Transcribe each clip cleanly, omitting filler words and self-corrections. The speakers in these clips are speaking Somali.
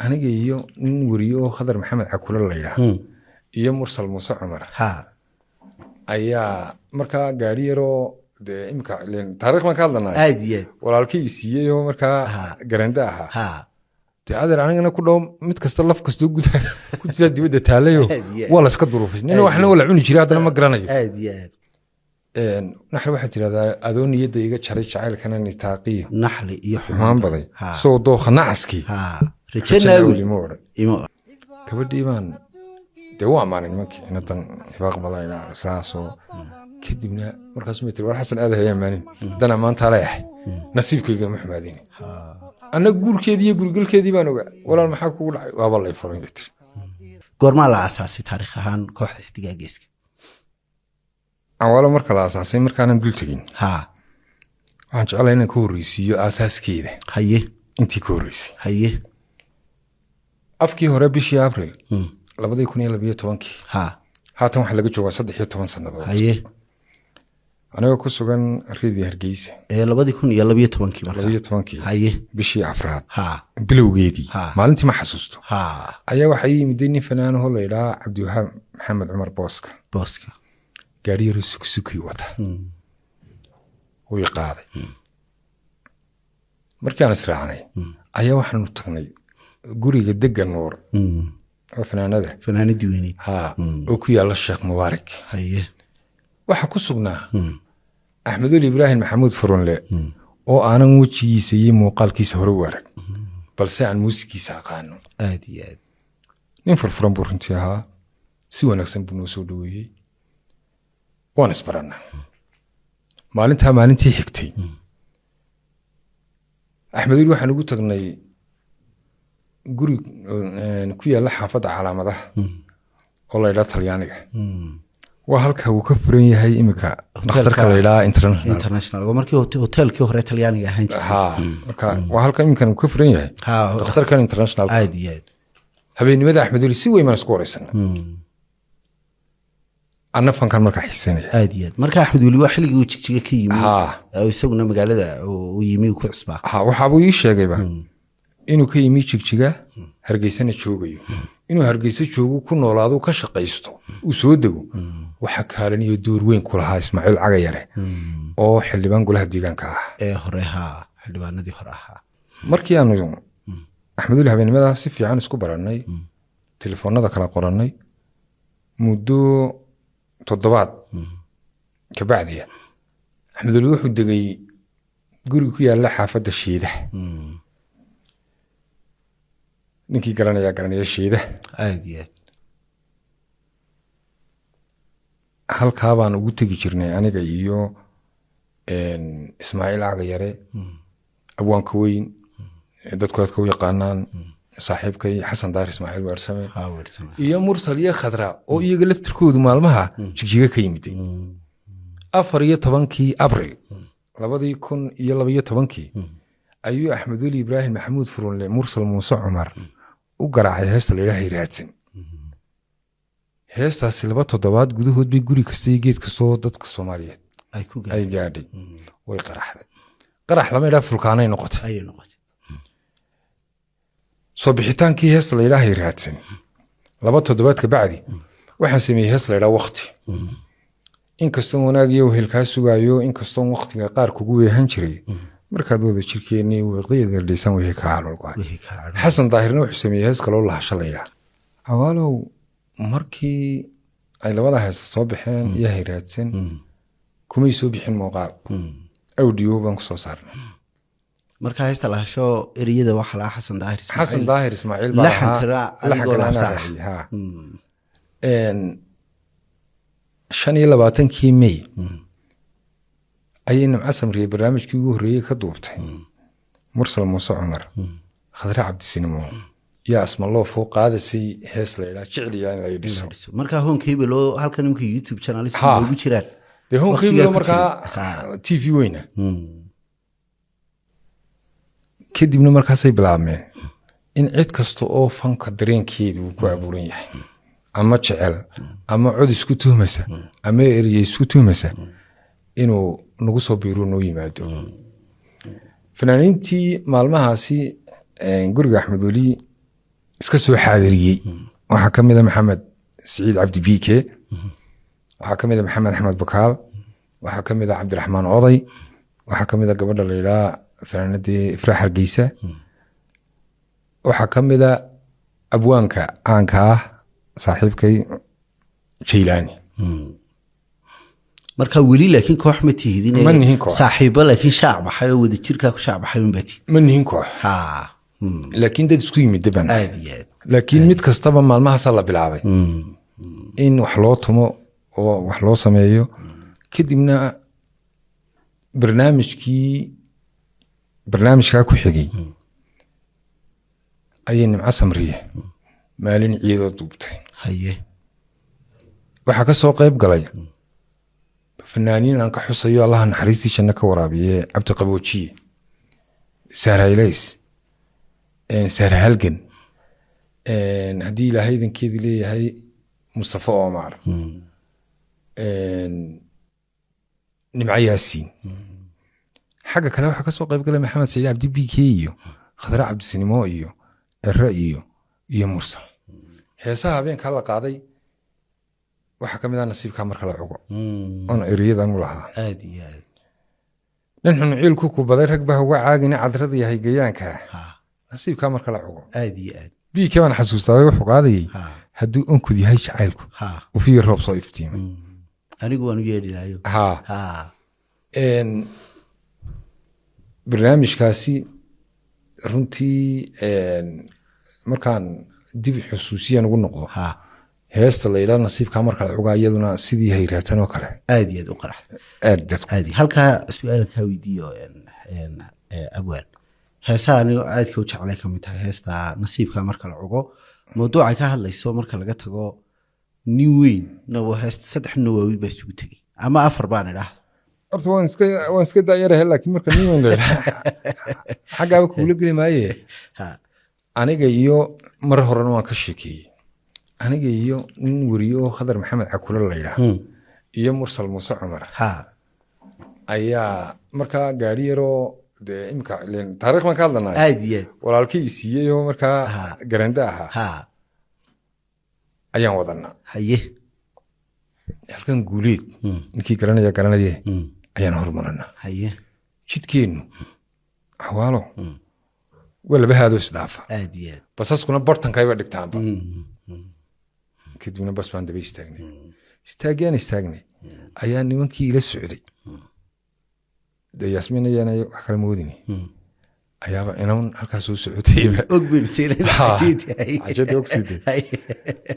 aniga iyo nin wariyo oo Khadar Maxamed Cakule la yiraahdo iyo Mursal Muuse Cumar ayaa markaa gaari yaroo dee imka taariikh ma ka hadlanaa aad iyo aad walaalkii siiyay oo markaa garanda ahaa dee adeer anigana ku dhow mid kasta laf kasta gudaha ku jira dibadda taalayo wala iska duruufis nin waxna wala cuni jiray hadana ma garanayo aad iyo aad naxli waxaa tiraahdaa adoo niyadda iga jaray jacaylkana nitaaqiyo naxli iyo xumaan baday soo dooqa nacaskii rajaynayo gabadhii baan dee waa ammaanay nimankii inadan hibaaq balayna saasoo kadibna markaas ma tiri war xasan aad hayaan maanin dana maanta leeyahay nasiibkayga ma xumaadin ana guurkeedii iyo gurgalkeedii baan ogaa walaal maxaa kugu dhacay waaba lay furay bay tiri goormaa la aasaasay taariikh ahaan kooxda Xidigaa Geeska awala marka la aasaasay markaanan dul tagin waxaan jeclahay inaan ka horreysiiyo aasaaskeeda haye intii ka horreysay haye afkii hore bishii Abriil 2012 haatan waxaa laga joogaa 13 sannadood haye anigoo ku sugan reedii Hargeysa 2012 haye bishii afraad bilowgeedii maalintii ma xasuusto ayaa waxaa yimid nin fanaan oo la yiraahdo Cabdiwahaab Maxamed Cumar Booska gaari yar sukusuki wata way qaaday markii aan israacnay ayaa waxaanu tagnay guriga Degan Nuur oo fanaanadii weynay oo ku yaala Sheekh Mubaarak haye waxa ku sugnaa Axmed Ibrahim Maxamuud Furunle oo aanan wajigiisa iyo muuqaalkiisa hore u arag balse aan muusikiisa aqaano aad iyo aad nin furfuran buu runtii ahaa si wanaagsan buu noo soo dhaweeyey waan isbaranaa maalintii xigtay Axmed waxaan ugu tagnay guri ku yaala xaafadda Calaamadaha oo la yiraahdo Talyaaniga waa halka uu ka furan yahay imika dhakhtarka la yiraahdo international oo markii hotelkii hore Talyaaniga ahaan jiray marka waa halka imika uu ka furan yahay dhakhtarka international aad iyo aad habeenimada Axmed si weyn ma isku wareysanaa أنا فنكر مركز حسيني. عادي. مركز أحمد ولي واحد اللي يقول تجي كيمي. أو يسوون مقالة ويمي وكعصبة. وحابو يشجع جيبه. إنه كيمي تجي هرجيسنا تشوجيو. إنه هرجيس تشوجو كنا ولادو كشق يستو. وسودو. وحكى لني يدور وين كلها إسماعيل عجيرة. أو حلبان كلها ديجان كاه. هرها حلبان ندي هرها. مركز أنا أحمد ولي هبين ماذا سيف يعني سكوبراني. تلفون هذا كلا قراني. مدو تضبط كبعدية أحمد الوح ودقي قولوا كيا لا حافظ الشيدة نكي قراني يا قراني الشيدة عادي هل كابان وقتك جرني أنا جايو إن إسماعيل عقيرة أبوان كوين دكتور كوي قانان صاحبكي حسن دار إسماعيل وارسمي iyo mursal iyo khadra oo iyaga laftirkoodu maalmaha jigjiga ka yimid 14 Abriil 2012 ayuu Axmed Ibrahim Maxamuud Furunle Mursal Muuse Cumar u garaacay heesta la ilaahay raadsan heestaas 2 toddobaad gudahood bay guri kasta iyo geed kasta oo dadka Soomaaliyeed ay gaadhay way qarax lama ilaa fulkaanay noqotay soo bixitaankii heesta la ilaahay raadsan 2 toddobaad ka bacdi waxaan sameeyay hees la ilaa waqti inkastoo wanaag iyo helka sugayo inkastoo waqtiga qaar kugu weehan jiray markaad wada jirkeenii waqtigeeda dhisan wixii ka caalulqaa xasan daahirna wuxuu sameeyay hees kale oo la hashalaya awalow markii ay labada hees soo baxeen iyo hayraadsan kumay soo bixin muuqaal audio baan ku soo saarnay marka heesta la hasho eriyada waxa la Xasan Daahir Ismaaciil baa laxan 25 May ayay Nimca Samriye barnaamijkii ugu horeeyay ka duubtay Mursal Muuse Cumar Khadra Cabdisinimo yaa asma loo foo qaadasay hees la ilaa jecliya in ay dhiso marka hoonkii bilo halkan imka YouTube channel ugu jiraan de hoonkii bilo marka TV weyna kadibna markaasay bilaabmeen in cid kasta oo fanka dareenkeedu uu ku abuuran yahay ama jecel ama cod isku tuhmasa ama eriyay isku tuhmasa inuu nagu soo biiro noo yimaado fanaaniintii maalmahaasi guriga Axmed Wali iska soo xaadiriyey waxaa ka mid a maxamed siciid cabdi biike waxaa ka mid a maxamed axmed bakaal waxaa ka mid a cabdiraxmaan oday waxaa ka mid a gabadha la yidhaha fanaanadii ifraax hargeysa waxaa ka mid a abwaanka caanka ah saaxiibkay jaylaani marka weli laakiin koox ma tihidin Ma nihin koox. saaxiibo laakiin shaac baxay oo wada jirkaa ku shaac baxay unbaa tihi ma nihin koox ha laakiin dad isku yimid daban aad iyo aad laakiin mid kastaba maalmahaasaa la bilaabay in wax loo tumo oo wax loo sameeyo kadibna barnaamijkaa ku xigay ayay nimco samriye maalin ciidoo duubtay haye waxaa ka soo qayb galay fanaaniin aan ka xusayo allaha naxariistii janno ka waraabiye cabdi qaboojiye saara ilays saara halgan haddii ilaahay idankeedii leeyahay mustafa omar nimco yaasiin xagga kale waxaa ka soo qayb galay maxamed saciid cabdi bike iyo khadre cabdisinimo iyo ere iyo mursal heesaha habeenkaa la qaaday waxaa ka mid ah nasiibkaa marka la cugo oon eriyadan u lahaa aad iyo aad nin xun ciilku ku baday rag baa uga caagina cadrada yahay gayaanka ha nasiibkaa marka la cugo aad iyo aad biike baan xasuustaa wuxuu qaadayay ha hadduu onkod yahay jacaylku ha ufiya roob soo iftiimay anigu waan u yeedhi lahayo ha ha barnaamijkaasi runtii markaan dib xusuusiyan ugu noqdo ha heesta la yidhaha nasiibkaa marka la cugaa iyaduna sidii hayraatan oo kale aad iyo aad u qarax aad dadku aad halkaa su-aal kaa weydiiyo abwaan heesaha anigo aadka u jeclay ka mid tahay heesta nasiibka marka la cugo mawduucay ka hadlayso marka laga tago nin weyn heesta 3 nin waaweyn baa isugu tegey ama 4 baan idhaahdo horta waan iska daayarahe laakiin marka nin weyn la xaggaaba kuula geli maaye ha aniga iyo mar horena waan ka sheekeeyey aniga iyo nin weriye oo khadar maxamed cakule la yidhaah iyo mursal muuse cumar ha ayaa markaa gaari yaroo dee imika taariikh baan ka hadlanay aad iyo aad walaalkay i siiyey oo markaa garande ahaa ha ayaan wadanaa haye halkan guuleed ninkii garanaye ayaan hormaranaa haye jidkeennu xawaalo waa laba haadoo isdhaafa aad iyo aad basaskuna bartankayba dhigtaanba kadibna bas baan daba istaagnay ayaa nimankii ila socday dee yaasmiin ayaana wax kala moodini ayaaba inan halkaa soo socotayba og baynu xajada ogsiide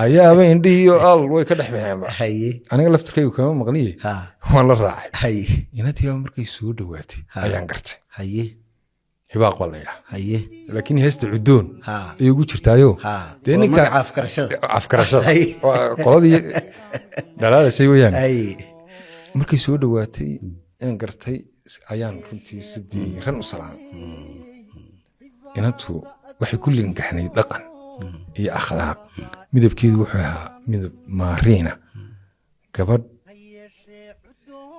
ayaaba indhihiiyo al way ka dhex baxeenba haye aniga laftarkaygu kama maqniye ha waan la raacay haye inantiiba markay soo dhowaatay ayaan gartay haye hibaaq baa la yidhaha haye laakiin heesta cuddoon ha ayay ugu jirtaayo ha dee waa ninka magaca afkarashada afkarashada waa qoladii dhalaalaysay weyaan haye markay soo dhowaatay aan gartay ayaan runtii sidii ran u salaamay inantu waxay ku lingaxnayd dhaqan iyo akhlaaq midabkeedu wuxuu ahaa midab maariina gabadh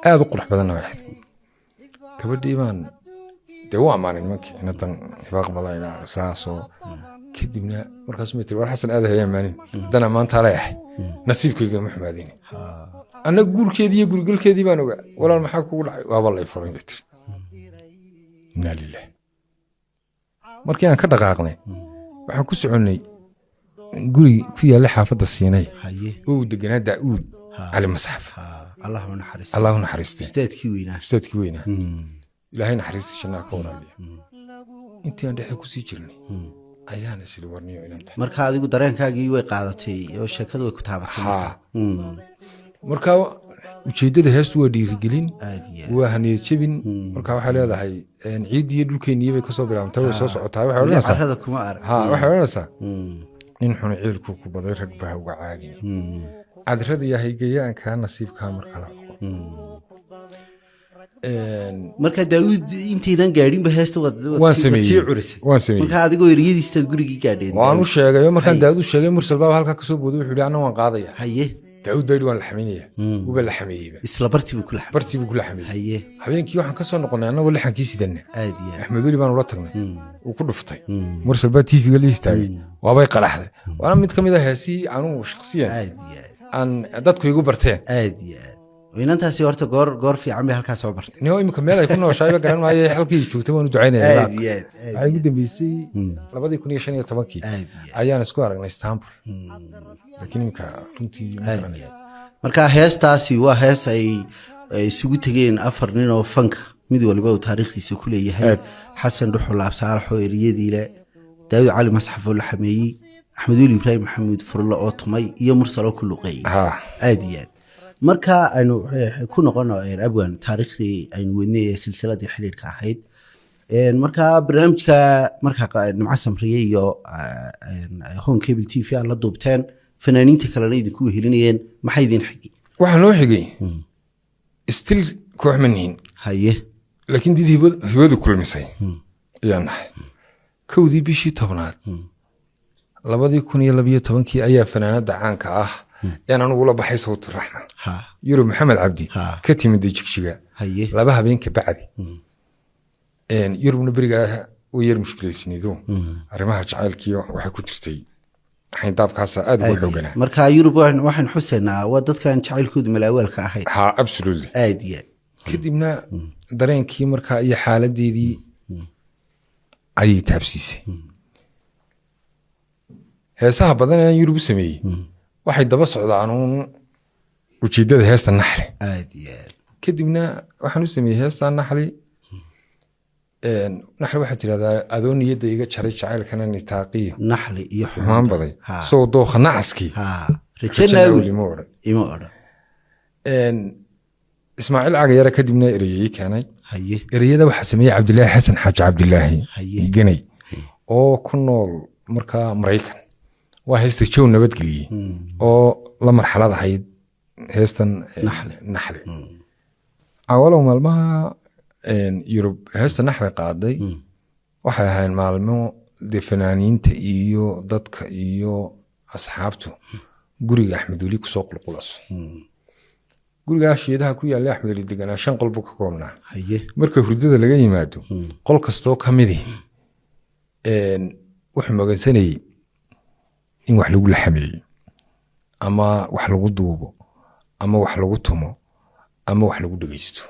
aad u qurux badanna way ahayd gabadhii baan dee u ammaanay nimankii inantan hibaaq balayna saasoo kadibna markaasuu ma tiri war xasan aad hay ammaanin dana maanta leeyahay nasiibkayga ma xumaadayni annaga guurkeedii iyo gurigalkeedii baan ogaa walaal maxaa kugu dhacay waaba lay furay bay tiri inaa lilah markii aan ka dhaqaaqnay waxaan ku soconnay guri ku yaalla xaafadda siinay haye oo uu deganaa daa'uud cali masxaf allahu naxariisto allahu naxariistay ustaadkii weynaa ustaadkii weynaa ilaahay naxariista jannaha ka waraabiya intii aan dhexe kusii jirnay ayaana sili warniyo inanta marka adigu dareenkaagii way qaadatay oo sheekadu way ku taabatay haa marka ujeeddada heestu waa dhiirigelin aad iyo waa haniyad jebin marka waxay leedahay ciiddii dhulkeennii bay kasoo bilaabantay way soo socotaa waxay odhanaysaa carrada kuma arag haa waxay odhanaysaa nin xun ciilku ku baday rag baa uga caagin cadrada yahay gayaankaa nasiibkaa marka la cuqo marka daawud intaydan gaadhinba heesta waan sii sameeyey curisay waan sameeyey marka adigoo eriyadiistaad gurigii gaadheen waan u sheegayo markaan daawud u sheegay mursal baa halkaa kasoo booday wuxuu yidhi anna waan qaadaya haye daawud baa yidhi waan la xamaynaya uba la xameeyeyba isla bartii buu ku laxmay bartii buu ku la xameeyey haye habeenkii waxaan kasoo noqonnay annagoo lixankii sidanna aad iyo aad axmed weli baan ula tagnay uu ku dhuftay mursal baa tv-ga la istaagay waabay qalaxday waana mid ka mid ah heesii anugu shakhsiyan aan dadku igu barteen aad iyo aad inantaasi horta goor fiican bay halkaas soo bartay nio imika meel ay ku nooshaayba garan maayo halkii joogtay waan u ducaynaya waxay ugu dambeysay 2015 ayaan isku aragnay Istanbul laakiin imika runtii marka heestaasi waa hees ay isugu tageen 4 nin oo fanka mid walba uu taariikhdiisa ku leeyahay xasan dhuxul absaalax oo eriyadii le daawud cali masxaf oo la xameeyay axmed weli ibraahim maxamuud furlo oo tumay iyo mursalo ku luqeeyay aad iyo aad marka aynu ku noqono abwan taariikhdii aynu wadnay silsiladii xiriirka ahayd marka barnaamijka marka nimca samriye iyo home cable tv la duubteen fanaaniinta kalena idinku wehelinayeen maxay idin xigay waxaa noo xigay still koox manihin haye laakiin did hibadu kulmisay ayaan nahay kowdii bishii 10aad 2012 ayaa fanaanada caanka ah yaan anugu la baxay sawtu raxma yurub maxamed cabdi ka timid jigjiga laba habeen ka bacdi yurubna beriga oo yar mushkilaysnido arrimaha jacaylkiyo waxa ku jirtay xayndaabkaas aad ugu dhowgana marka yurub waxaan xuseynaa waa dadkan jacaylkooda malaawalka ahayd absolutely aad iyo kadibna dareenkii marka iyo xaaladeedii ay taabsiisay heesaha badan ee yurub sameeyay waxay daba socdaan ujeedada heesta naxli aad iyo aad kadibna waxaan u sameeyay heesta naxli naxli waxaa tirahdaa adoo niyadda iga jaray jacaylkana nitaaqiyo naxli iyo xumaan baday soo dooqa nacaskii rajanaawli ima odhan ismaaciil cagayara kadibna ereyey keenay ereyada waxaa sameeyey cabdilaahi xasan xaaji cabdilaahi ganay oo ku nool markaa maraykan waa heesta jow nabadgeliyey oo la marxalad ahayd heestan naxli awalow maalmaha yurub heesta naxli qaaday waxay ahayn maalmo dee fanaaniinta iyo dadka iyo asxaabtu guriga axmed weli kusoo qulqulaso gurigaa shiidaha ku yaalla axmed weli deganaa 5 qol buu ka koobnaa marka hurdada laga yimaado qol kastoo ka midi wuxuu magansanayay in wax lagu laxameeyo ama wax lagu duubo ama wax lagu tumo ama wax lagu dhageysto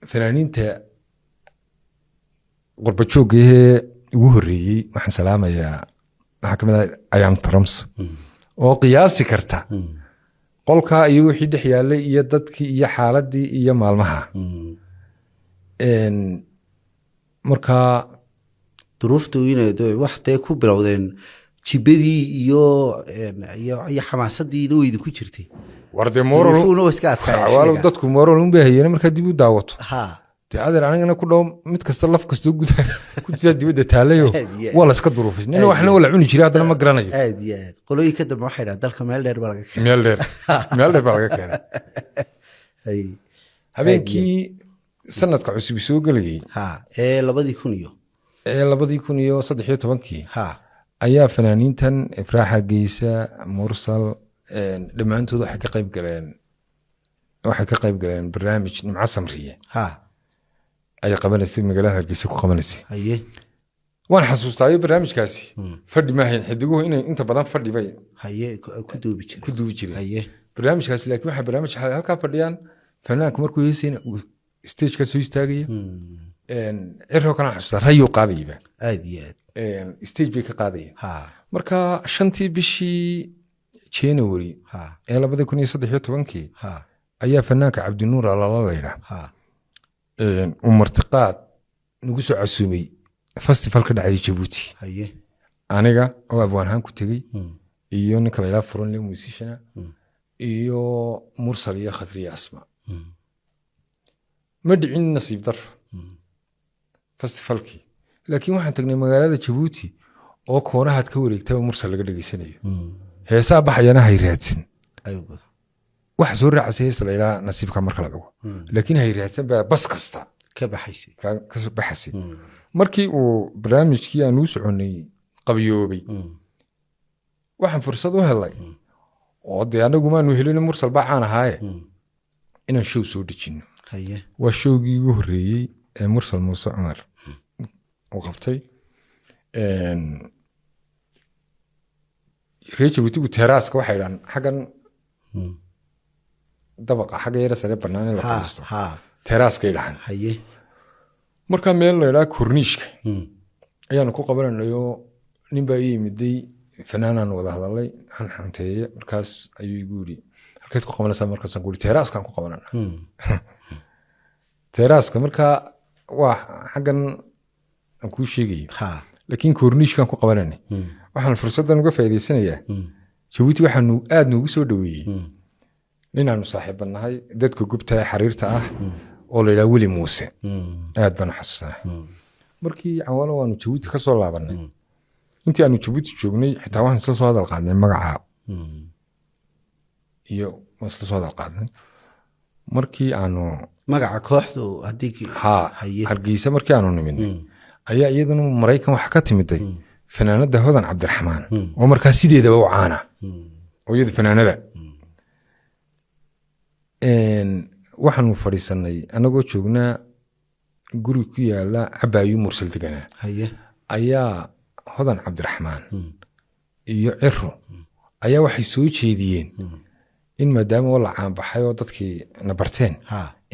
fanaaniinta qurba joogayee ugu horreeyey waxaan salaamayaa waxaa ka mid ah ayaam trams oo qiyaasi karta qolkaa iyo wixii dhex yaallay iyo dadkii iyo xaaladii iyo maalmaha markaa duruufta wax dee ku bilowdeen jibadii iyo xamaasadii weyda ku jirtay warde moral dadku moral un bay hayeen markaa dib u daawato dee adeer anigana ku dhow mid kasta laf kastoo gudaa dibadda taalayo waa la iska duruufay nina waxna wala cuni jiray haddana ma garanayo aad iyo aad qolooyinka dambe waxay dhaha dalka meel dheer baa laga keenay meel dheer baa laga keenay habeenkii sanadka cusub soo gelayay ee 2013 ayaa fanaaniintan ifraaxa geysa mursal dhammaantood waxay ka qayb galeen barnaamij nimca samriye ay qabanaysay magaalada Hargeysa ku qabanaysay waan xasuustaayo barnaamijkaasi fadhi ma ahayn xidiguhu inay inta badan fadhi bay ku duubi jireen barnaamijkaasi laakiin waxa barnaamij halkaa fadhiyaan fanaanku markuu heesayna stage ka soo istaagaya cirro kana xasuustaa rayo qaadayba aad iyo aad stage bay ka qaadayeen marka 5tii bishii January ee 2013 ayaa fanaanka Cabdinuur Alala leeyahay martiqaad nagu soo casuumay festival ka dhacay Djibouti aniga oo abwaanhan ku tagay iyo ninka la ilaa furan le musician iyo mursal iyo khadriya asma ma dhicin nasiib dar festivalkii laakiin waxaan tagnay magaalada Djibouti oo koonahaad ka wareegtaba mursal laga dhageysanayo heesaa baxayana hay raadsan wax soo raacay hees la ilaa nasiibka marka la dhago laakiin hay raadsan baa bas kasta ka baxaysay markii uu barnaamijkii aan u soconay qabiyoobay waxaan fursad u helay oo dee anagu maanu helin mursal bacaan ahaaye inaan show soo dejino waa showgii ugu horreeyey ee mursal muuse cumar uu qabtay reer jabuutigu teraaska waxay idhaan xaggan dabaqa xagga yara sare bannaan in la fadhiisto teraaskay dhahan haye markaa meel la idhaa korniishka ayaanu ku qabananayo nin baa ii yimiday fanaanaan wada hadalay xanxanteeye markaas ayuu igu yidhi halkeed ku qabanaysaa markaasaan ku yidhi teraaskaan ku qabanana teraaska markaa waa xaggan aan kuu sheegayo laakiin korniishkaan ku qabananay waxaan fursaddan uga faa'iidaysanayaa jabuuti waxaanu aad noogu soo dhoweeyey ninaanu saaxiiban nahay dadka gubta xariirta ah oo la yidhaha weli muuse aad baan u xasuusanahay markii cawaalo waanu jabuuti ka soo laabanay intii aanu jabuuti joognay xitaa waxaan isla soo hadal qaadnay magaca iyo waan isla soo hadal qaadnay markii aanu magaca kooxdu haddii hargeysa markii aanu nimin ayaa iyaduna maraykan waxa ka timiday fanaanada hodan cabdiraxmaan oo markaa sideedaba u caana oo iyadu fanaanada waxaanu fadhiisanay anagoo joognaa guri ku yaala cabaayu mursal deganaa ayaa hodan cabdiraxmaan iyo ciro ayaa waxay soo jeediyeen in maadaama oo la caanbaxay oo dadkii na barteen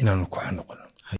inaanu koox noqono